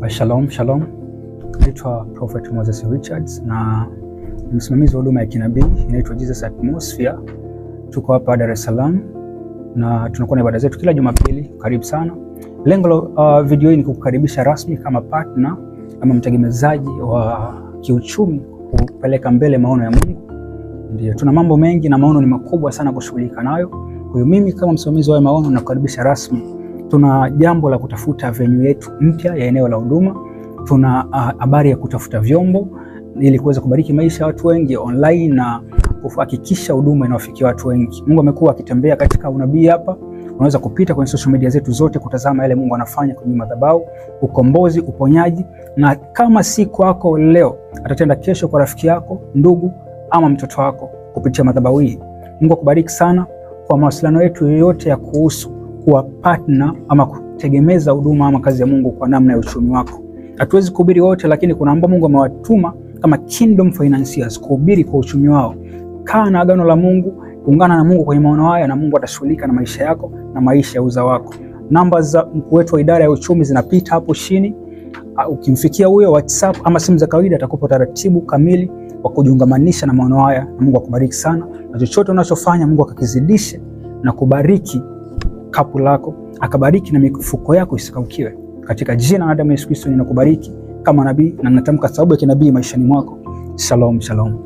Shalom, shalom. Naitwa Prophet Moses Richards na msimamizi wa huduma ya kinabii inaitwa Jesus Atmosphere. Tuko hapa Dar es Salaam na tunakuwa na ibada zetu kila Jumapili. Karibu sana. Lengo la video hii ni kukukaribisha rasmi kama partner ama mtegemezaji wa kiuchumi kupeleka mbele maono ya Mungu. Ndio, tuna mambo mengi na maono ni makubwa sana kushughulika nayo. Kwa hiyo mimi kama msimamizi wa maono nakukaribisha rasmi. Tuna jambo la kutafuta venue yetu mpya ya eneo la huduma. Tuna habari ya kutafuta vyombo ili kuweza kubariki maisha ya watu wengi online na kuhakikisha huduma inawafikia watu wengi. Mungu amekuwa akitembea katika unabii hapa. Unaweza kupita kwenye social media zetu zote kutazama yale Mungu anafanya kwenye madhabahu, ukombozi, uponyaji, na kama si kwako leo, atatenda kesho kwa rafiki yako, ndugu ama mtoto wako kupitia madhabahu hii. Mungu akubariki sana. Kwa mawasiliano yetu yoyote ya kuhusu kuwa partner ama kutegemeza huduma ama kazi ya Mungu kwa namna ya uchumi wako. Hatuwezi kuhubiri wote, lakini kuna ambao Mungu amewatuma kama kingdom financiers kuhubiri kwa uchumi wao. Kaa na agano la Mungu, ungana na Mungu kwenye maono haya na Mungu atashughulika na maisha yako na maisha ya uzao wako. Namba za mkuu wetu wa idara ya uchumi zinapita hapo chini. Ukimfikia huyo WhatsApp ama simu za kawaida atakupa taratibu kamili wa kujiungamanisha na maono haya. Na Mungu akubariki sana. Na chochote unachofanya Mungu akakizidishe na kubariki kapu lako, akabariki na mifuko yako isikaukiwe. Katika jina la damu ya Yesu Kristo ninakubariki kama nabii na ninatamka sababu ya kinabii maishani mwako. Shalom, shalom.